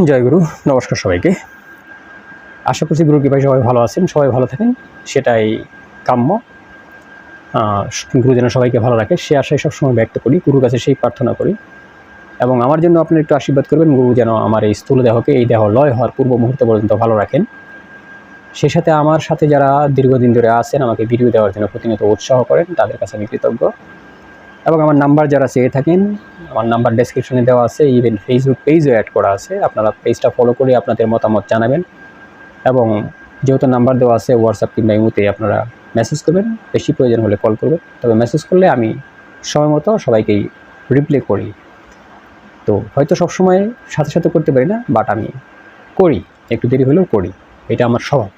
জয় গুরু, নমস্কার সবাইকে। আশা করছি গুরুর কৃপায় সবাই ভালো আছেন, সবাই ভালো থাকেন, সেটাই কাম্য। গুরু যেন সবাইকে ভালো রাখে সে আশায় সবসময় ব্যক্ত করি, গুরুর কাছে সেই প্রার্থনা করি। এবং আমার জন্য আপনারা একটু আশীর্বাদ করবেন, গুরু যেন আমার এই স্থূল দেহকে, এই দেহ লয় হওয়ার পূর্ব মুহূর্ত পর্যন্ত ভালো রাখেন। সে সাথে আমার সাথে যারা দীর্ঘদিন ধরে আছেন, আমাকে ভিডিও দেওয়ার জন্য প্রতিনিয়ত উৎসাহ করেন, তাদের কাছে আমি কৃতজ্ঞ। এবং আমার নাম্বার যারা চেয়ে থাকেন, আমার নাম্বার ডেসক্রিপশনে দেওয়া আছে, ইভেন ফেসবুক পেজও অ্যাড করা আছে। আপনারা পেজটা ফলো করে আপনাদের মতামত জানাবেন। এবং যেহেতু নাম্বার দেওয়া আছে, হোয়াটসঅ্যাপ কিংবা ইমোতে আপনারা মেসেজ করবেন, বেশি প্রয়োজন হলে কল করবেন। তবে মেসেজ করলে আমি সময় মতো সবাইকেই রিপ্লাই করি। তো হয়তো সবসময় সাথে সাথে করতে পারি না, বাট আমি করি, একটু দেরি হলেও করি, এটা আমার স্বভাব।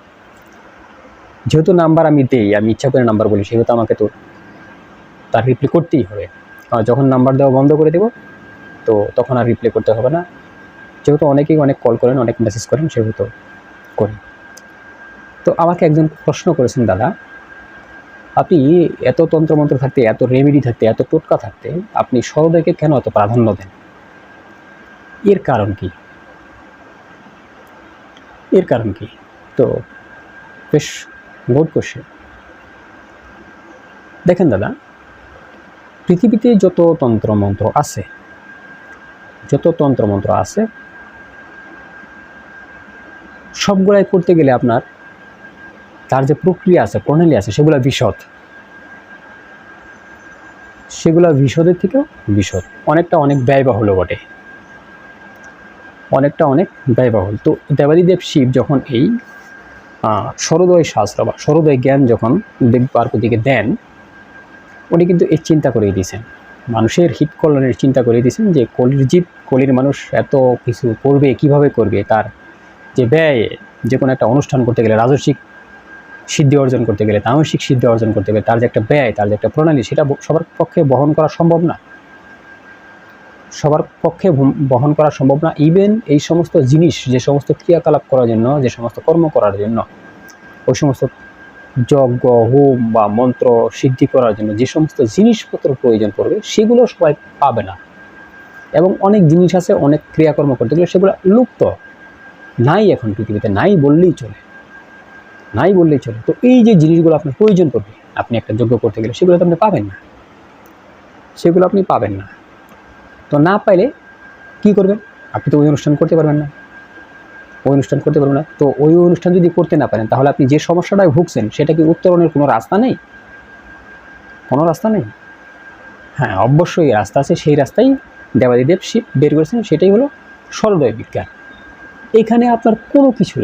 যেহেতু নাম্বার আমি দেই, আমি ইচ্ছা করে নাম্বার বলি, সেহেতু আমাকে তো তার রিপ্লাই করতেই হবে। আর যখন নাম্বার দেওয়া বন্ধ করে দেব, তো তখন আর রিপ্লাই করতে হবে না। যেহেতু অনেকেই অনেক কল করেন, অনেক মেসেজ করেন, সেহেতু করি। তো আমাকে একজন প্রশ্ন করেছেন, দাদা আপনি এত তন্ত্রমন্ত্র থাকতে, এত রেমেডি থাকতে, এত টোটকা থাকতে আপনি সরোদয়কে কেন এত প্রাধান্য দেন? এর কারণ কি? এর কারণ কি? তো বেশ গুড কোশ্চেন। দেখেন দাদা, পৃথিবীতে যত তন্ত্রমন্ত্র আছে, সবগুলাই করতে গেলে আপনার তার যে প্রক্রিয়া আছে, প্রণালী আছে, সেগুলো বিশদের থেকেও বিশদ, অনেক ব্যয়বহুলও বটে, অনেক ব্যয়বহুল। তো দেবাদিদেব শিব যখন এই সরোদয় শাস্ত্র বা সরোদয় জ্ঞান যখন দেব পার্বতীকে দেন, উনি কিন্তু এই চিন্তা করেই দিয়েছেন, মানুষের হিত কল্যাণের চিন্তা করে দিয়েছেন, যে কলির মানুষ এত কিছু করবে, কিভাবে করবে, তার যে ব্যয়, যে কোনো একটা অনুষ্ঠান করতে গেলে, রাজস্বিক সিদ্ধি অর্জন করতে গেলে, তামসিক সিদ্ধি অর্জন করতে গেলে, তার যে একটা ব্যয়, তার যে একটা প্রণালী, সেটা সবার পক্ষে বহন করা সম্ভব না। ইভেন এই সমস্ত জিনিস, যে সমস্ত ক্রিয়াকলাপ করার জন্য, যে সমস্ত কর্ম করার জন্য, ওই সমস্ত যজ্ঞ, হোম বা মন্ত্র সিদ্ধি করার জন্য যে সমস্ত জিনিসপত্র প্রয়োজন পড়বে, সেগুলো সবাই পাবে না। এবং অনেক জিনিস আছে, অনেক ক্রিয়াকর্ম করতে গেলে সেগুলো লুপ্ত, নাই, এখন পৃথিবীতে নাই বললেই চলে। তো এই যে জিনিসগুলো আপনার প্রয়োজন পড়বে, আপনি একটা যজ্ঞ করতে গেলে, সেগুলো তো আপনি পাবেন না। তো না পাইলে কি করবেন? আপনি তো ওই অনুষ্ঠান করতে পারবেন না। তো ওই অনুষ্ঠান যদি করতে না পারেন, তাহলে আপনি যে সমস্যাটায় ভুগছেন, সেটা কি উত্তরণের কোনো রাস্তা নেই? হ্যাঁ, অবশ্যই রাস্তা আছে। সেই রাস্তাই দেবাদিদেব শিব বের করেছেন, সেটাই হলো সরোদয় বিজ্ঞান। এখানে আপনার কোনো কিছু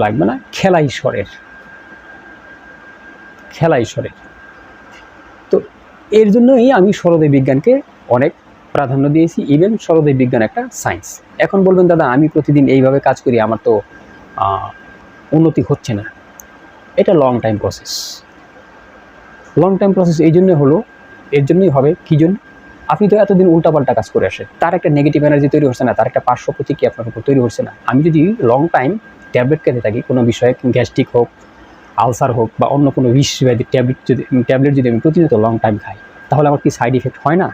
লাগবে না, খেলা ঈশ্বরের। তো এর জন্যই আমি সরোদয় বিজ্ঞানকে অনেক প্রাধান্য দিয়েছি। ইভেন সরোদয় বিজ্ঞান একটা সায়েন্স। এখন বলবেন, দাদা আমি প্রতিদিন এইভাবে কাজ করি, আমার তো উন্নতি হচ্ছে না। এটা লং টাইম প্রসেস। এর জন্যই হবে কি জন্য? আপনি তো এতদিন উল্টাপাল্টা কাজ করে আসেন, তার একটা নেগেটিভ এনার্জি তৈরি হচ্ছে না, তার একটা পার্শ্ব প্রতিক্রিয়া আপনার উপর তৈরি হচ্ছে না। আমি যদি লং টাইম ট্যাবলেট খেতে থাকি, কোনো বিষয়ে, গ্যাস্ট্রিক হোক, আলসার হোক, বা অন্য কোনো বিষ ব্যাধি ট্যাবলেট যদি আমি প্রতিনিয়ত লং টাইম খাই, তাহলে আমার কি সাইড ইফেক্ট হয় না?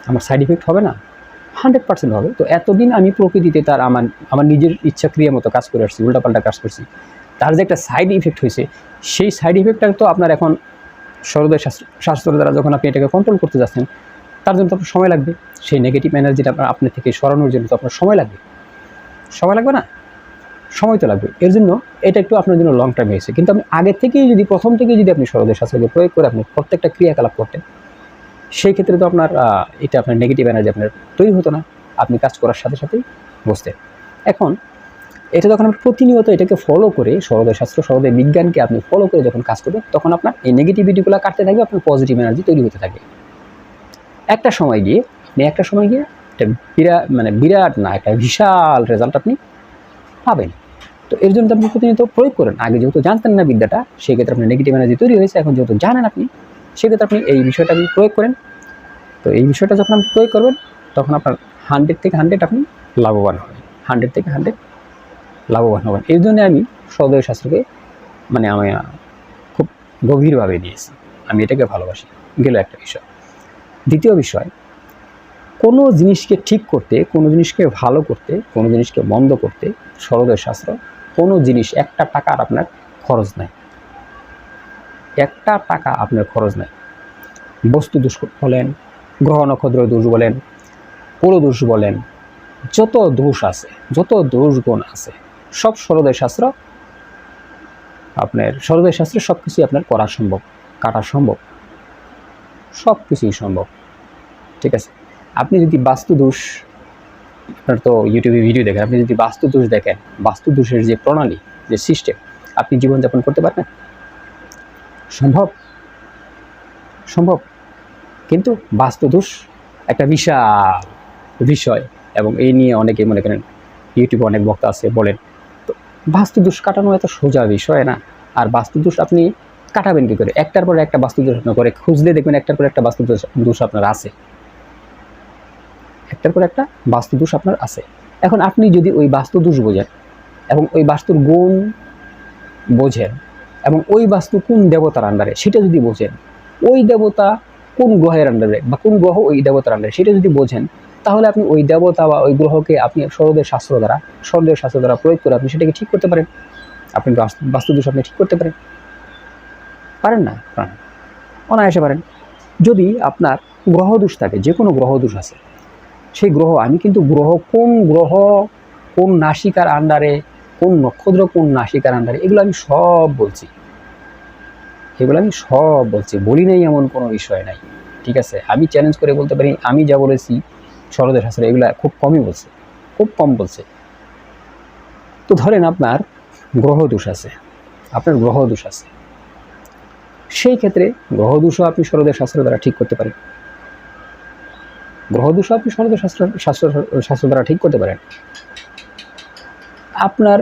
আমার সাইড ইফেক্ট হবে না? 100% হবে। তো এতদিন আমি প্রকৃতিতে তার আমার নিজের ইচ্ছা ক্রিয়া মতো কাজ করে আসছি, উল্টাপাল্টা কাজ করছি, তার যে একটা সাইড ইফেক্ট হয়েছে, সেই সাইড ইফেক্টটা তো আপনার এখন সরোদয় শাস্ত্র দ্বারা যখন আপনি এটাকে কন্ট্রোল করতে যাচ্ছেন, তার জন্য তো আপনার সময় লাগবে। সেই নেগেটিভ এনার্জিটা আপনার থেকে সরানোর জন্য তো আপনার সময় লাগবে না? সময় তো লাগবে। এর জন্য এটা একটু আপনার জন্য লং টাইম হয়েছে। কিন্তু আপনি প্রথম থেকেই যদি আপনি সরোদয় শাস্ত্রকে প্রয়োগ করে আপনি প্রত্যেকটা ক্রিয়াকলাপ করতেন, সেই ক্ষেত্রে তো আপনার নেগেটিভ এনার্জি আপনার তৈরি হতো না, আপনি কাজ করার সাথে সাথেই বুঝতেন। এখন এটা যখন আপনি প্রতিনিয়ত এটাকে ফলো করে, সরোদয় শাস্ত্র, সরোদয় বিজ্ঞানকে আপনি ফলো করে যখন কাজ করবেন, তখন আপনার এই নেগেটিভিটিগুলো কাটতে থাকবে, আপনার পজিটিভ এনার্জি তৈরি হতে থাকবে। একটা সময় গিয়ে একটা বিরাট না, একটা বিশাল রেজাল্ট আপনি পাবেন। তো এর জন্য আপনি প্রতিনিয়ত প্রয়োগ করেন। আগে যেহেতু জানতেন না বিদ্যাটা, সেক্ষেত্রে আপনার নেগেটিভ এনার্জি তৈরি হয়েছে। এখন যেহেতু জানেন আপনি, সেক্ষেত্রে আপনি এই বিষয়টা আপনি প্রয়োগ করেন। তো এই বিষয়টা যখন আপনি প্রয়োগ করবেন, তখন আপনার 100 থেকে 100 আপনি লাভবান হবেন। এর জন্য আমি সরোদয় শাস্ত্রকে আমি খুব গভীরভাবে দিয়েছি, আমি এটাকে ভালোবাসি। গেল একটা বিষয়। দ্বিতীয় বিষয়, কোনো জিনিসকে ঠিক করতে, কোনো জিনিসকে ভালো করতে, কোনো জিনিসকে বন্ধ করতে সরোদয় শাস্ত্র কোনো জিনিস একটা টাকার আপনার খরচ নাই, একটা টাকা আপনার খরচ নাই। বস্তু দোষ বলেন, গ্রহ নক্ষত্র দোষ বলেন, পুরোদোষ বলেন, যত দোষ আছে, যত দোষ গুণ আছে, সব সরোদয় শাস্ত্র আপনার, সরোদয় শাস্ত্রে সব কিছুই আপনার করা সম্ভব, কাটা সম্ভব, সব কিছুই সম্ভব। ঠিক আছে, আপনি যদি বাস্তু দোষ, আপনার তো ইউটিউবে ভিডিও দেখেন, আপনি যদি বাস্তু দোষ দেখেন, বাস্তু দোষের যে প্রণালী, যে সিস্টেম, আপনি জীবনযাপন করতে পারবেন? সম্ভব, সম্ভব। কিন্তু বাস্তু দোষ একটা বিশাল বিষয়, এবং এই নিয়ে অনেকে মনে করেন ইউটিউবে অনেক বক্তা আছে বলেন, তো বাস্তু দোষ কাটানো এত সোজা বিষয় না। আর বাস্তু দোষ আপনি কাটাবেন কী করে? একটার পর একটা বাস্তু দোষ আপনার করে খুঁজলে দেখবেন একটার পর একটা বাস্তু দোষ আপনার আছে, একটার পর একটা বাস্তু দোষ আপনার আছে। এখন আপনি যদি ওই বাস্তু দোষ বোঝেন এবং ওই বাস্তুর গুণ বোঝেন এবং ওই বাস্তু কোন দেবতার আন্ডারে সেটা যদি বোঝেন, ওই দেবতা কোন গ্রহের আন্ডারে বা কোন গ্রহ ওই দেবতার আন্ডারে সেটা যদি বোঝেন, তাহলে আপনি ওই দেবতা বা ওই গ্রহকে আপনি সরোদয় শাস্ত্র দ্বারা প্রয়োগ করে আপনি সেটাকে ঠিক করতে পারেন। আপনি বাস্তু দোষ আপনি ঠিক করতে পারেন, পারেন না? পারেন, অনায়াসে পারেন। যদি আপনার গ্রহ দোষ থাকে, যে কোনো গ্রহ দোষ আছে, সেই গ্রহ, আমি কিন্তু গ্রহ কোন নাসিকার আন্ডারে, কোন নক্ষত্র কোন নাসিকার আন্ডারে, এগুলো আমি সব বলছি, এগুলো আমি সব বলছি, বলি নাই এমন কোনো বিষয় নাই। ঠিক আছে, আমি চ্যালেঞ্জ করে বলতে পারি, আমি যা বলেছি সরোদয় শাস্ত্রে এগুলো খুব কমই বলছে, খুব কম বলছে। তো ধরেন আপনার গ্রহ দোষ আছে, আপনার গ্রহ দোষ আছে, সেই ক্ষেত্রে গ্রহ দোষও আপনি সরোদয় শাস্ত্র দ্বারা ঠিক করতে পারেন, গ্রহ দোষও আপনি সরোদয় শাস্ত্র দ্বারা ঠিক করতে পারেন। আপনার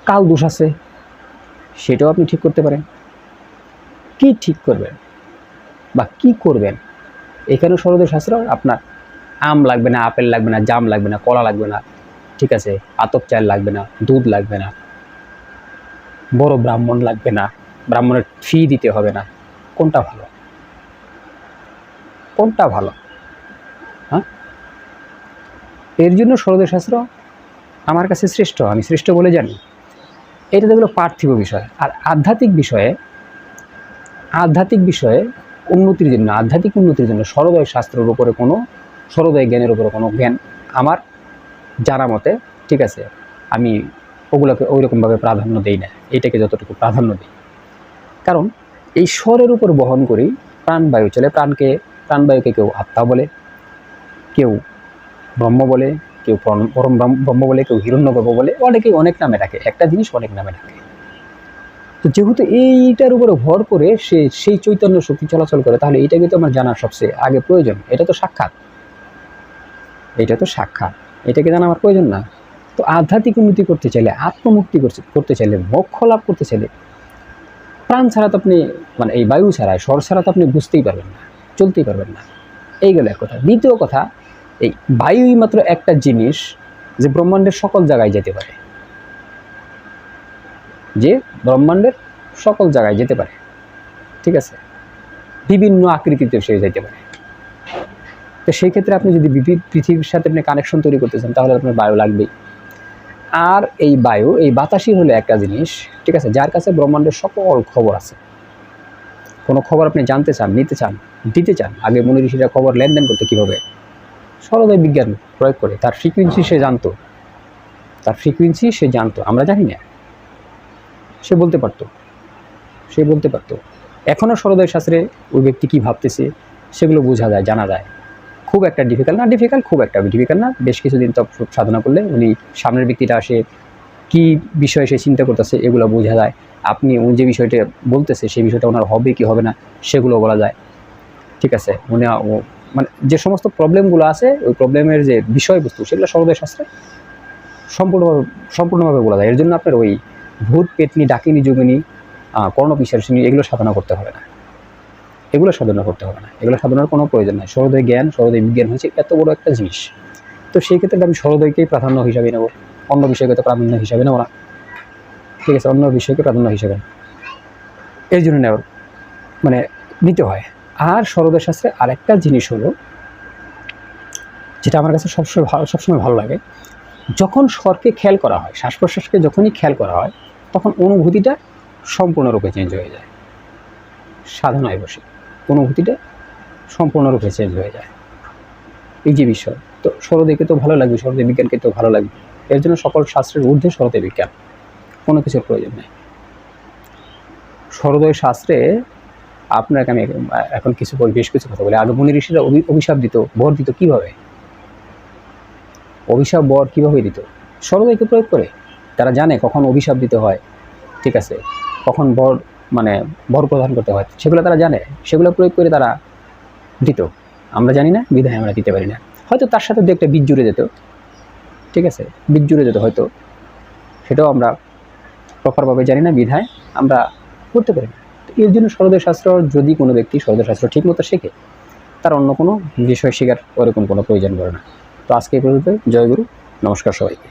কাল দোষ আছে, সেটাও আপনি ঠিক করতে পারেন। কি ঠিক করবেন বা কি করবেন, এখানেও সরোদয় শাস্ত্র আপনার আম লাগবে না, আপেল লাগবে না, জাম লাগবে না, কলা লাগবে না, ঠিক আছে, আতপ চাল লাগবে না, দুধ লাগবে না, বড় ব্রাহ্মণ লাগবে না, ব্রাহ্মণের ফি দিতে হবে না। কোনটা ভালো? কোনটা ভালো? হ্যাঁ, এর জন্য সরোদয় শাস্ত্র আমার কাছে শ্রেষ্ঠ, আমি শ্রেষ্ঠ বলে জানি। এটা তো হলো পার্থিব বিষয়। আর আধ্যাত্মিক বিষয়ে উন্নতির জন্য, আধ্যাত্মিক উন্নতির জন্য সরোদয় শাস্ত্রের উপরে কোনো, সরোদয় জ্ঞানের উপরে কোনো জ্ঞান আমার জানা মতে, ঠিক আছে, আমি ওগুলোকে ওইরকমভাবে প্রাধান্য দিই না, এটাকে যতটুকু প্রাধান্য দিই। কারণ এই স্বরের উপর বহন করি প্রাণবায়ু চলে। প্রাণবায়ুকে কেউ আত্মা বলে, কেউ ব্রহ্ম বলে, কেউ পরম ব্রহ্ম বলে, কেউ হিরণ্যগর্ভ বলে, অনেকেই অনেক নামে ডাকে, একটা জিনিস অনেক নামে ডাকে। তো যেহেতু এইটার উপরে ভর করে সেই চৈতন্য শক্তি চলাচল করে, তাহলে এইটাকে তো আমার জানার সবচেয়ে আগে প্রয়োজন। এটা তো সাক্ষাৎ, এটাকে জানা আমার প্রয়োজন না? তো আধ্যাত্মিক উন্নতি করতে চাইলে, আত্মমুক্তি করতে চাইলে, মোক্ষ লাভ করতে চাইলে, প্রাণ ছাড়া তো আপনি, মানে এই বায়ু ছাড়া, স্বর ছাড়া তো আপনি বুঝতেই পারবেন না, চলতেই পারবেন না। এই গেল এক কথা। দ্বিতীয় কথা, এই বায়ুই মাত্র একটা জিনিস যে ব্রহ্মাণ্ডের সকল জায়গায় যেতে পারে, যে ব্রহ্মাণ্ডের সকল জায়গায় যেতে পারে, ঠিক আছে, বিভিন্ন আকৃতিতে সে যেতে পারে। তো সেই ক্ষেত্রে আপনি যদি পৃথিবীর সাথে আপনি কানেকশন তৈরি করতে চান, তাহলে আপনার বায়ু লাগবেই। আর এই বায়ু, এই বাতাসই হলো একটা জিনিস, ঠিক আছে, যার কাছে ব্রহ্মাণ্ডের সকল খবর আছে। কোনো খবর আপনি জানতে চান, নিতে চান, দিতে চান, আগে মুনি ঋষিরা খবর লেনদেন করতে কীভাবে? সরোদয় বিজ্ঞান প্রয়োগ করে। তার ফ্রিকুয়েন্সি সে জানতো, আমরা জানি না, সে বলতে পারতো। এখনও সরোদয় শাস্ত্রে ওই ব্যক্তি কী ভাবতেছে সেগুলো বোঝা যায়, জানা যায়। খুব একটা ডিফিকাল্ট না, বেশ কিছুদিন তপ সাধনা করলে উনি, সামনের ব্যক্তিটা আসে কি বিষয়ে সে চিন্তা করতেছে এগুলো বোঝা যায়। আপনি যে বিষয়টা বলতেছে সেই বিষয়টা ওনার হবে কি হবে না সেগুলো বলা যায়, ঠিক আছে। উনি মানে যে সমস্ত প্রবলেমগুলো আছে, ওই প্রবলেমের যে বিষয়বস্তু, সেগুলো সরোদয় শাস্ত্রে সম্পূর্ণভাবে বলা যায়। এর জন্য আপনার ওই ভূত পেতনি, ডাকিনি, যোগিনী, কর্ণপিশাচিনী এগুলো সাধনা করতে হবে না, এগুলো সাধনার কোনো প্রয়োজন নাই। সরোদয় জ্ঞান, সরোদয় বিজ্ঞান হচ্ছে এত বড় একটা জিনিস। তো সেই ক্ষেত্রে আমি সরোদয়কেই প্রাধান্য হিসাবে নেব, অন্য বিষয়কে তো প্রাধান্য হিসাবে নেব না, ঠিক আছে, অন্য বিষয়কে প্রাধান্য হিসাবে এর জন্য নেওয়ার মানে নিতে হয়। আর সরোদয় শাস্ত্রে আরেকটা জিনিস হলো, যেটা আমার কাছে সবসময় ভালো লাগে, যখন স্বরকে খেয়াল করা হয়, শ্বাস প্রশ্বাসকে যখনই খেয়াল করা হয়, তখন অনুভূতিটা সম্পূর্ণরূপে চেঞ্জ হয়ে যায়। সাধনায় বসে অনুভূতিটা সম্পূর্ণরূপে চেঞ্জ হয়ে যায়। এই যে বিষয়, তো সরোদয়কে তো ভালো লাগবে, সরোদয় বিজ্ঞানকে তো ভালো লাগবে। এর জন্য সকল শাস্ত্রের ঊর্ধ্বে সরোদয় বিজ্ঞান, কোনো কিছুর প্রয়োজন নেই। সরোদয় শাস্ত্রে আপনাকে আমি এখন বেশ কিছু কথা বলি। আগে মুনি ঋষিরা অভিশাপ দিত, বর দিত কীভাবে? অভিশাপ বর কীভাবে দিত? সরোদয়কে প্রয়োগ করে। তারা জানে কখন অভিশাপ দিতে হয়, ঠিক আছে, কখন বর প্রদান করতে হয়, সেগুলো তারা জানে, সেগুলো প্রয়োগ করে তারা দিত। আমরা জানি না, বিধায় আমরা দিতে পারি না। হয়তো তার সাথে দু একটা বীজ জুড়ে যেত, ঠিক আছে, বীজ জুড়ে যেত হয়তো, সেটাও আমরা প্রপারভাবে জানি না, বিধায় আমরা করতে পারি না। এর জন্য সরোদয় শাস্ত্র, যদি কোনো ব্যক্তি সরোদয় শাস্ত্র ঠিক মতো শেখে, তার অন্য কোনো বিষয় শেখার ওরকম কোনো প্রয়োজন পড়ে না। তো আজকে এই পর্যন্ত। জয় গুরু, নমস্কার সবাইকে।